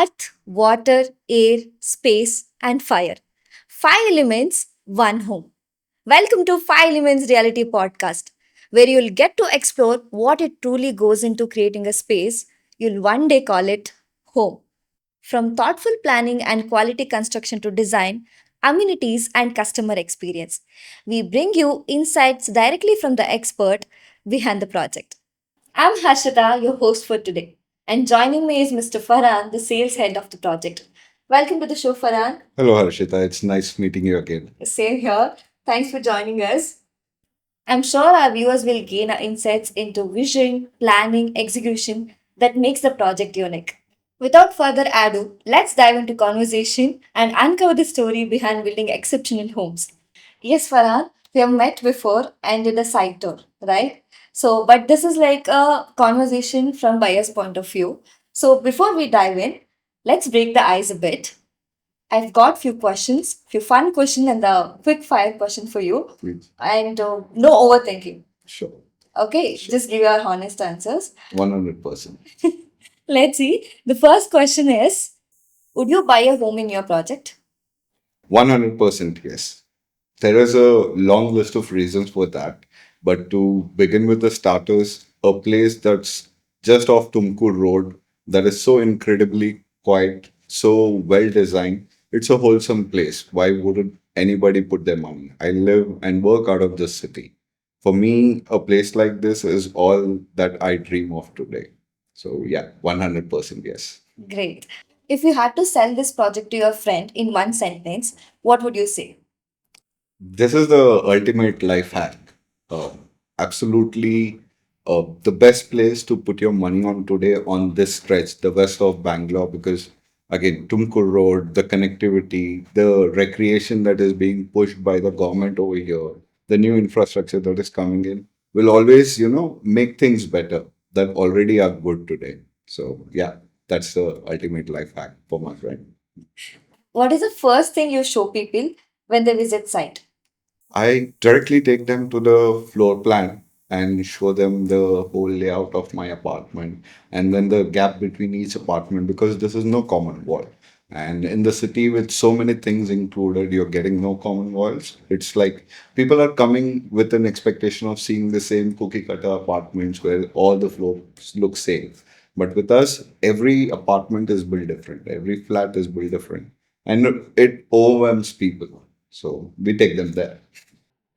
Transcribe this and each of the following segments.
earth, water, air, space, and fire. Five elements, one home. Welcome to Five Elements Reality Podcast, where you'll get to explore what it truly goes into creating a space you'll one day call it home. From thoughtful planning and quality construction to design, amenities, and customer experience, we bring you insights directly from the expert behind the project. I'm Harshita, your host for today, and joining me is Mr. Farhan, the sales head of the project. Welcome to the show, Farhan. Hello, Harshita. It's nice meeting you again. Same here. Thanks for joining us. I'm sure our viewers will gain insights into vision, planning, execution that makes the project unique. Without further ado, let's dive into conversation and uncover the story behind building exceptional homes. Yes, Farhan, we have met before and did a site tour, right? So, but this is like a conversation from buyer's point of view. So, before we dive in, let's break the ice a bit. I've got few questions, few fun questions, and a quick fire question for you. Please. And no overthinking. Sure. Okay, Sure. just give your honest answers. 100%. Let's see. The first question is: would you buy a home in your project? 100% yes. There is a long list of reasons for that. But to begin with the starters, a place that's just off Tumkur Road that is so incredibly quiet, so well designed. It's a wholesome place. Why wouldn't anybody put their money? I live and work out of this city. For me, a place like this is all that I dream of today. So, yeah, 100% yes. Great. If you had to sell this project to your friend in one sentence, what would you say? This is the ultimate life hack. Uh, Absolutely the best place to put your money on today on this stretch, the west of Bangalore, because again, Tumkur Road, the connectivity, the recreation that is being pushed by the government over here, the new infrastructure that is coming in will always, make things better that already are good today. So, yeah, that's the ultimate life hack for my friend. What is the first thing you show people when they visit site? I directly take them to the floor plan and show them the whole layout of my apartment and then the gap between each apartment because this is no common wall. And in the city with so many things included, you're getting no common walls. It's like people are coming with an expectation of seeing the same cookie cutter apartments where all the floors look same. But with us, every apartment is built different, every flat is built different, and it overwhelms people. So we take them there.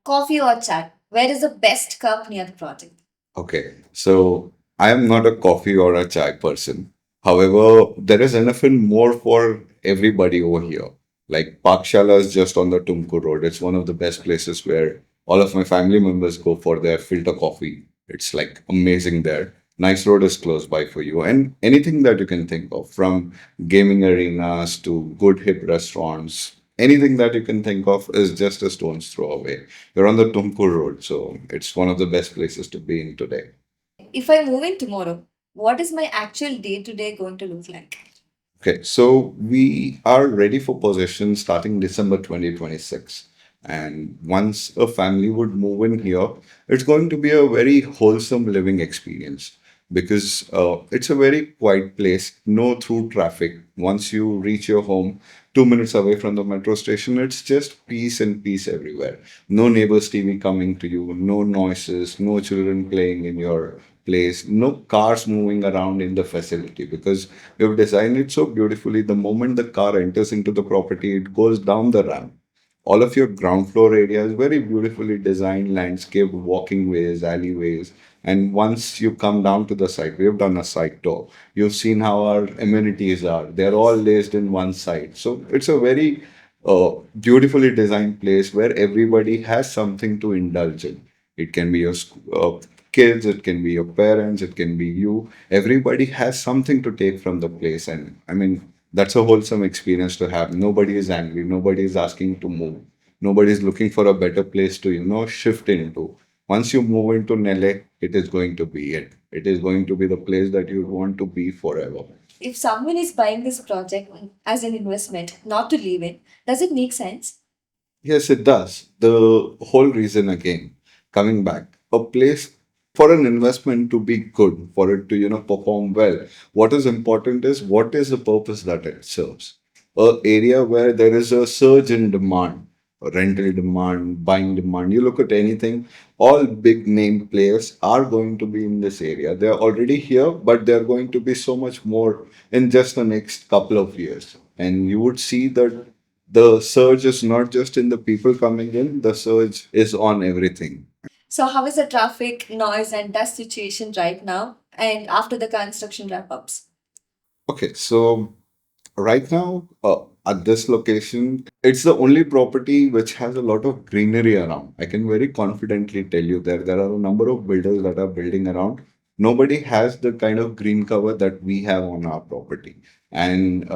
Coffee or chat? Where is the best cup near the project? Okay, so I am not a coffee or a chai person. However, there is enough and more for everybody over here. Like Pakshala is just on the Tumkur Road. It's one of the best places where all of my family members go for their filter coffee. It's like amazing there. Nice Road is close by for you, and anything that you can think of, from gaming arenas to good hip restaurants, anything that you can think of is just a stone's throw away. You're on the Tumkur Road, so it's one of the best places to be in today. If I move in tomorrow, what is my actual day to day going to look like? Okay, so we are ready for possession starting December 2026. And once a family would move in here, it's going to be a very wholesome living experience because it's a very quiet place, no through traffic. Once you reach your home, 2 minutes away from the metro station, it's just peace and peace everywhere. No neighbors' TV coming to you, no noises, no children playing in your place, no cars moving around in the facility because we've designed it so beautifully. The moment the car enters into the property, it goes down the ramp. All of your ground floor area is very beautifully designed, landscaped walking ways, alleyways. And once you come down to the site, we've done a site tour. You've seen how our amenities are. They're all laced in one site. So it's a very beautifully designed place where everybody has something to indulge in. It can be your kids, it can be your parents, it can be you. Everybody has something to take from the place. And I mean, that's a wholesome experience to have. Nobody is angry, nobody is asking to move, nobody is looking for a better place to, shift into. Once you move into Nele, it is going to be it. It is going to be the place that you want to be forever. If someone is buying this project as an investment, not to live in, does it make sense? Yes, it does. The whole reason again, coming back, a place For an investment to be good, for it to, perform well, what is important is what is the purpose that it serves. A area where there is a surge in demand, rental demand, buying demand. You look at anything, all big name players are going to be in this area. They're already here, but they're going to be so much more in just the next couple of years. And you would see that the surge is not just in the people coming in, the surge is on everything. So, how is the traffic, noise, and dust situation right now and after the construction wrap ups? Okay, so right now, at this location, it's the only property which has a lot of greenery around. I can very confidently tell you that there are a number of builders that are building around. Nobody has the kind of green cover that we have on our property. And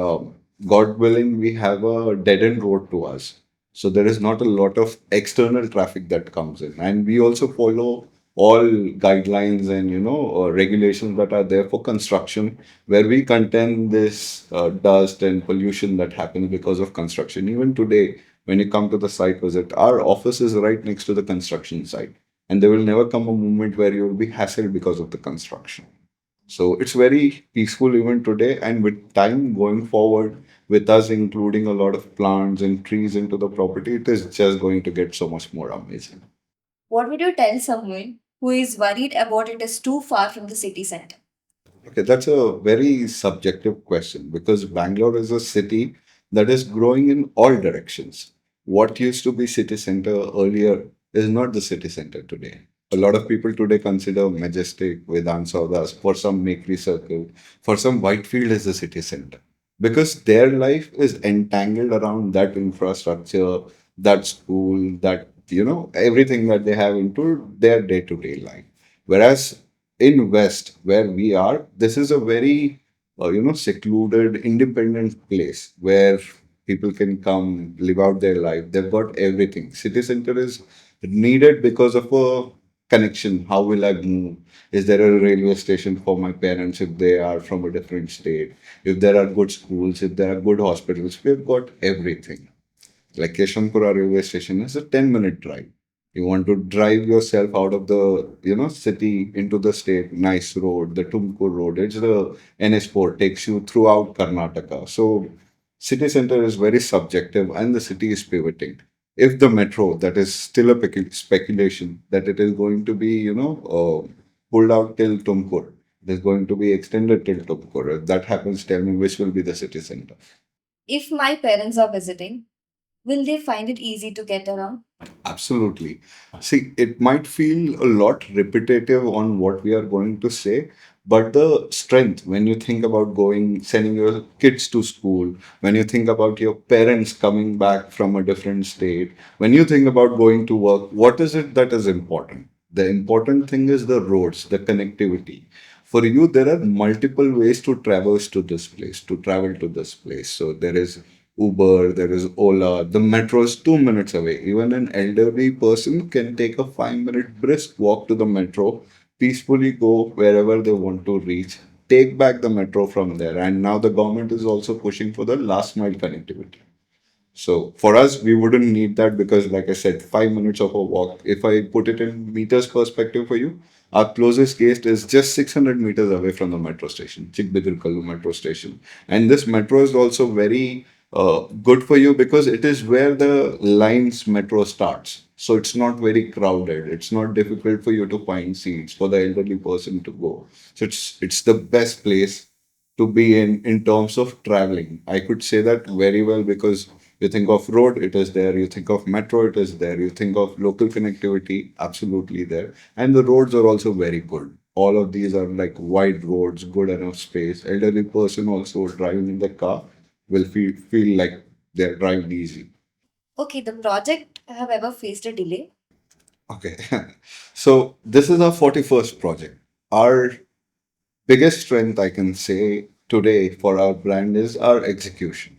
God willing, we have a dead end road to us. So there is not a lot of external traffic that comes in. And we also follow all guidelines and regulations that are there for construction, where we contend this dust and pollution that happens because of construction. Even today, when you come to the site visit, our office is right next to the construction site, and there will never come a moment where you will be hassled because of the construction. So it's very peaceful even today, and with time going forward, with us including a lot of plants and trees into the property, it is just going to get so much more amazing. What would you tell someone who is worried about it is too far from the city center? Okay, that's a very subjective question because Bangalore is a city that is growing in all directions. What used to be city center earlier is not the city center today. A lot of people today consider Majestic, Vedant Saudas, for some Makery Circle, for some Whitefield is the city center because their life is entangled around that infrastructure, that school, that everything that they have into their day-to-day life. Whereas in West, where we are, this is a very secluded, independent place where people can come live out their life. They've got everything. City center is needed because of a connection. How will I move? Is there a railway station for my parents if they are from a different state? If there are good schools, if there are good hospitals, we've got everything. Like Yeshwanthpura railway station is a 10-minute drive. You want to drive yourself out of the city into the state, nice road, the Tumkur road. It's the NS4 takes you throughout Karnataka. So city center is very subjective and the city is pivoting. If the metro, that is still a speculation that it is going to be, pulled out till Tumkur. It is going to be extended till Tumkur. If that happens, tell me which will be the city center. If my parents are visiting, will they find it easy to get around? Absolutely. See, it might feel a lot repetitive on what we are going to say, but the strength when you think about going, sending your kids to school, when you think about your parents coming back from a different state, when you think about going to work, what is it that is important? The important thing is the roads, the connectivity. For you, there are multiple ways to traverse to this place, to travel to this place. So there is Uber, there is Ola. The metro is 2 minutes away. Even an elderly person can take a 5 minute brisk walk to the metro, peacefully go wherever they want to reach, take back the metro from there. And now the government is also pushing for the last mile connectivity. So for us, we wouldn't need that because, like I said, 5 minutes of a walk. If I put it in meters perspective for you, our closest gate is just 600 meters away from the metro station, Chikkabidarakallu metro station. And this metro is also very good for you because it is where the line's metro starts. So it's not very crowded. It's not difficult for you to find seats for the elderly person to go. So it's the best place to be in terms of traveling. I could say that very well because you think of road, it is there. You think of metro, it is there. You think of local connectivity, absolutely there. And the roads are also very good. All of these are like wide roads, good enough space. Elderly person also driving in the car will feel like they're driving easy. Okay, the project have ever faced a delay? Okay. So this is our 41st project. Our biggest strength I can say today for our brand is our execution.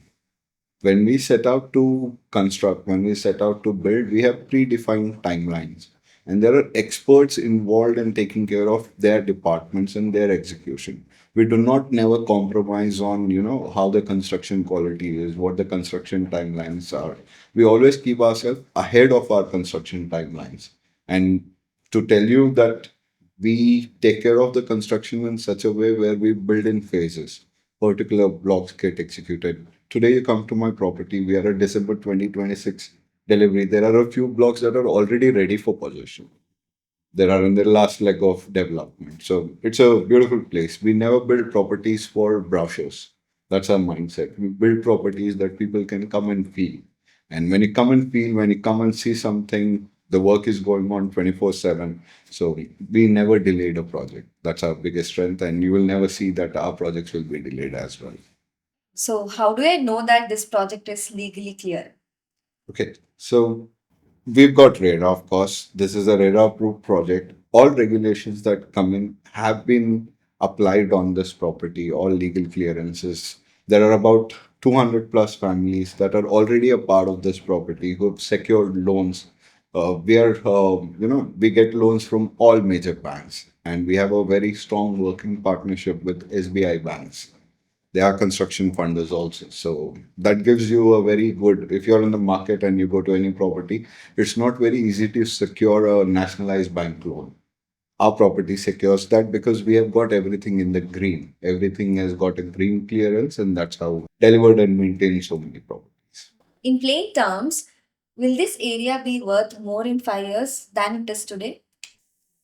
When we set out to construct, when we set out to build, we have predefined timelines. And there are experts involved in taking care of their departments and their execution. We do not never compromise on, how the construction quality is, what the construction timelines are. We always keep ourselves ahead of our construction timelines. And to tell you that We take care of the construction in such a way where we build in phases. Particular blocks get executed. Today, you come to my property, we are at December 2026 delivery. There are a few blocks that are already ready for possession. They are in the last leg of development. So it's a beautiful place. We never build properties for brochures. That's our mindset. We build properties that people can come and feel. And when you come and feel, when you come and see something, the work is going on 24/7. So we never delayed a project. That's our biggest strength. And you will never see that our projects will be delayed as well. So, how do I know that this project is legally clear? Okay. So we've got RERA, of course. This is a RERA approved project. All regulations that come in have been applied on this property, all legal clearances. There are about 200 plus families that are already a part of this property who have secured loans. We get loans from all major banks, and we have a very strong working partnership with SBI banks. They are construction funders also. So that gives you a very good, if you're in the market and you go to any property, it's not very easy to secure a nationalized bank loan. Our property secures that because we have got everything in the green. Everything has got a green clearance, and that's how we delivered and maintained so many properties. In plain terms, will this area be worth more in 5 years than it is today?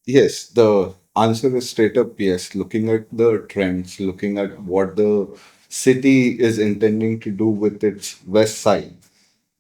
Yes, the answer is straight up yes. Looking at the trends, looking at what the city is intending to do with its west side,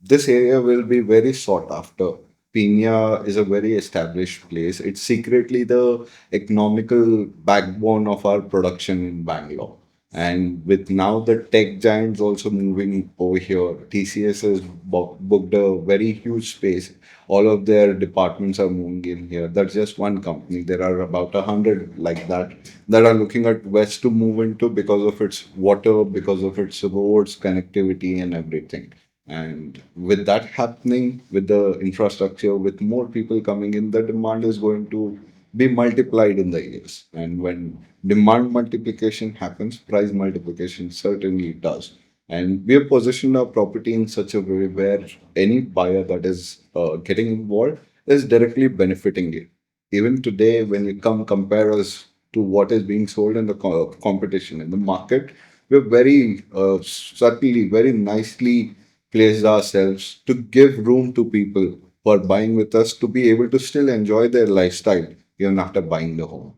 this area will be very sought after. Pina is a very established place. It's secretly the economical backbone of our production in Bangalore. And with now the tech giants also moving over here, TCS has booked a very huge space. All of their departments are moving in here. That's just one company. There are about 100 like that are looking at West to move into because of its water, because of its roads, connectivity, and everything. And with that happening, with the infrastructure, with more people coming in, the demand is going to be multiplied in the years. And when demand multiplication happens, price multiplication certainly does. And we have positioned our property in such a way where any buyer that is getting involved is directly benefiting it. Even today, when you come compare us to what is being sold in the competition in the market, we're very subtly, very nicely placed ourselves to give room to people who are buying with us to be able to still enjoy their lifestyle even after buying the home.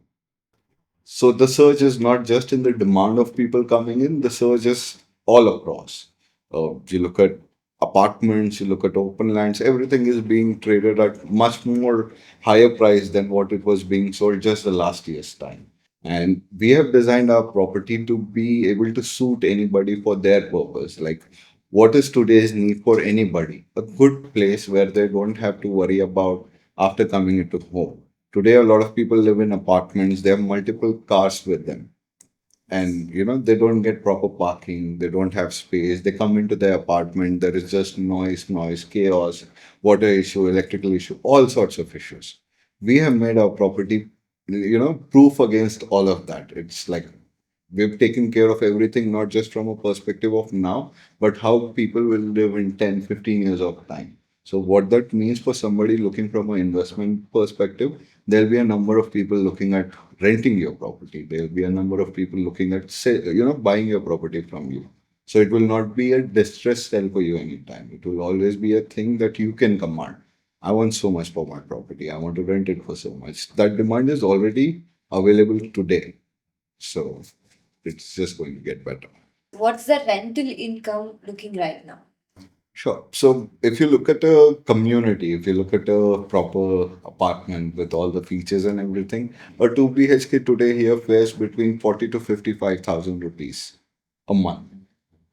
So the surge is not just in the demand of people coming in, the surge is all across. You look at apartments, you look at open lands, everything is being traded at much more higher price than what it was being sold just the last year's time. And we have designed our property to be able to suit anybody for their purpose. Like, what is today's need for anybody? A good place where they don't have to worry about after coming into home. Today, a lot of people live in apartments. They have multiple cars with them, and they don't get proper parking. They don't have space. They come into their apartment. There is just noise, chaos, water issue, electrical issue, all sorts of issues. We have made our property, proof against all of that. It's like we've taken care of everything, not just from a perspective of now, but how people will live in 10, 15 years of time. So what that means for somebody looking from an investment perspective, there'll be a number of people looking at renting your property. There'll be a number of people looking at, say, buying your property from you. So it will not be a distress sell for you anytime. It will always be a thing that you can command. I want so much for my property. I want to rent it for so much. That demand is already available today. So it's just going to get better. What's the rental income looking right now? Sure. So if you look at a community, if you look at a proper apartment with all the features and everything, a 2 BHK today here fares between 40 to 55,000 rupees a month.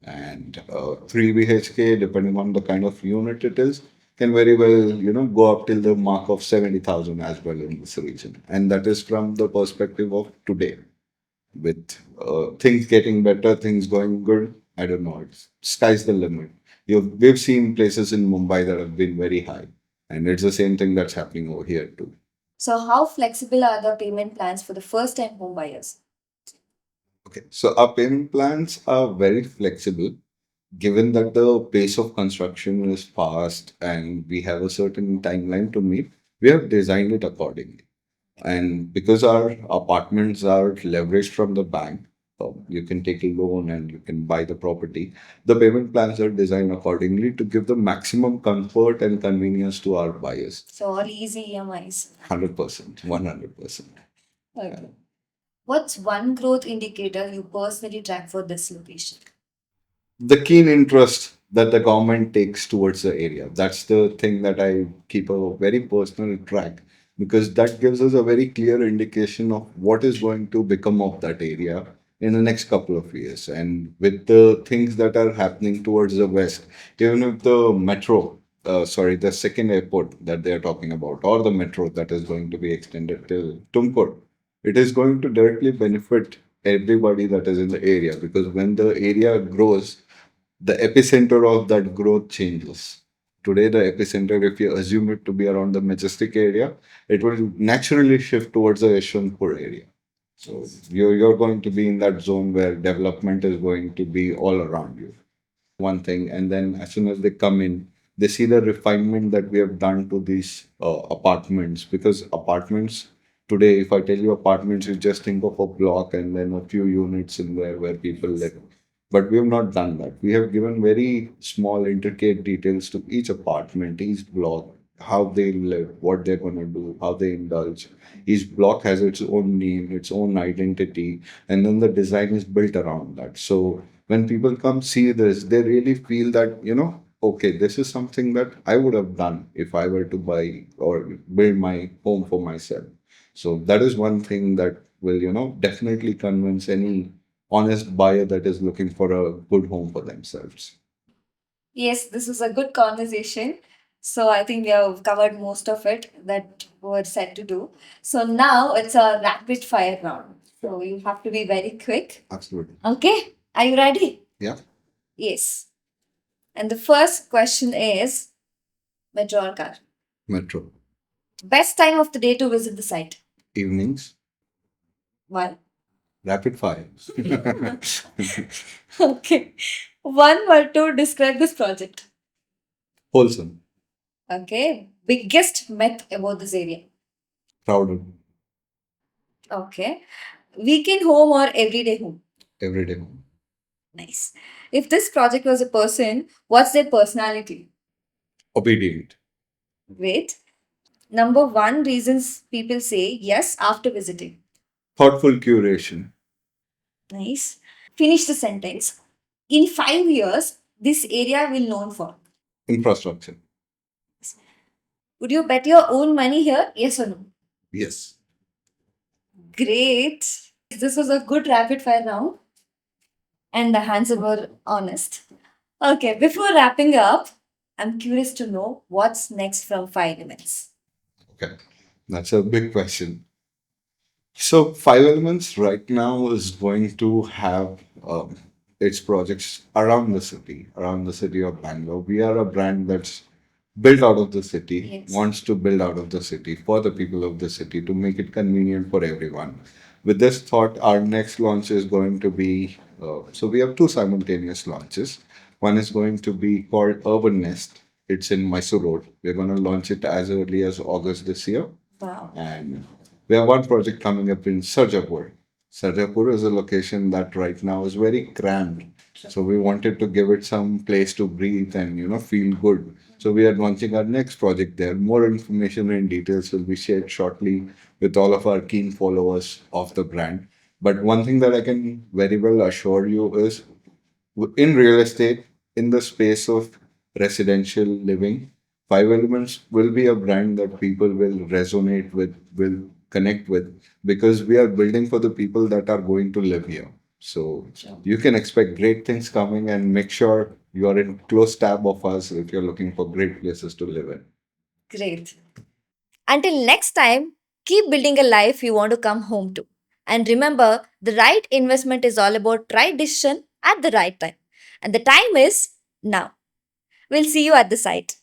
And 3 BHK, depending on the kind of unit it is, can very well, go up till the mark of 70,000 as well in this region. And that is from the perspective of today. With things getting better, things going good. I don't know. It's sky's the limit. We've seen places in Mumbai that have been very high, and it's the same thing that's happening over here too. So, how flexible are the payment plans for the first time home buyers? Okay, so our payment plans are very flexible, given that the pace of construction is fast and we have a certain timeline to meet. We have designed it accordingly. And because our apartments are leveraged from the bank, you can take a loan and you can buy the property. The payment plans are designed accordingly to give the maximum comfort and convenience to our buyers. So all easy EMIs. 100%, 100%. Okay. What's one growth indicator you personally track for this location? The keen interest that the government takes towards the area. That's the thing that I keep a very personal track, because that gives us a very clear indication of what is going to become of that area in the next couple of years. And with the things that are happening towards the west, even if the metro, the second airport that they are talking about, or the metro that is going to be extended till Tumkur, it is going to directly benefit everybody that is in the area, because when the area grows, the epicenter of that growth changes. Today, the epicenter, if you assume it to be around the Majestic area, it will naturally shift towards the Yeshwanthpur area. So you're going to be in that zone where development is going to be all around you. One thing, and then as soon as they come in, they see the refinement that we have done to these apartments. Because apartments today, if I tell you apartments, you just think of a block and then a few units in there where people live. But we have not done that. We have given very small, intricate details to each apartment, each block, how they live, what they're going to do, how they indulge. Each block has its own name, its own identity, and then the design is built around that. So when people come see this, they really feel that, okay, this is something that I would have done if I were to buy or build my home for myself. So that is one thing that will, definitely convince any honest buyer that is looking for a good home for themselves. Yes, this is a good conversation. So I think we have covered most of it that were said to do. So now it's a rapid fire round. So you have to be very quick. Absolutely. Okay. Are you ready? Yeah. Yes. And the first question is metro or car? Metro. Best time of the day to visit the site? Evenings. Why? Rapid fire. Okay. One word to describe this project. Wholesome. Okay. Biggest myth about this area. Crowded. Okay. Weekend home or everyday home? Everyday home. Nice. If this project was a person, what's their personality? Obedient. Great. Number one reasons people say yes after visiting. Thoughtful curation. Nice. Finish the sentence. In 5 years, this area will known for. Infrastructure. Would you bet your own money here? Yes or no? Yes. Great. This was a good rapid fire round, and the answers were honest. Okay, before wrapping up, I'm curious to know what's next from Five Elements. Okay, that's a big question. So, Five Elements right now is going to have its projects around the city of Bangalore. We are a brand that's built out of the city, yes, wants to build out of the city for the people of the city to make it convenient for everyone. With this thought, our next launch is going to be so we have two simultaneous launches. One is going to be called Urban Nest. It's in Mysore Road. We're going to launch it as early as August this year. Wow. And we have one project coming up in Sarjapur. Sarjapur is a location that right now is very cramped. So we wanted to give it some place to breathe and feel good. So we are launching our next project there. More information and details will be shared shortly with all of our keen followers of the brand. But one thing that I can very well assure you is in real estate, in the space of residential living, Five Elements will be a brand that people will resonate with, will connect with, because we are building for the people that are going to live here. So you can expect great things coming, and make sure you are in close tab of us if you're looking for great places to live in. Great. Until next time, keep building a life you want to come home to. And remember, the right investment is all about right decision at the right time. And the time is now. We'll see you at the site.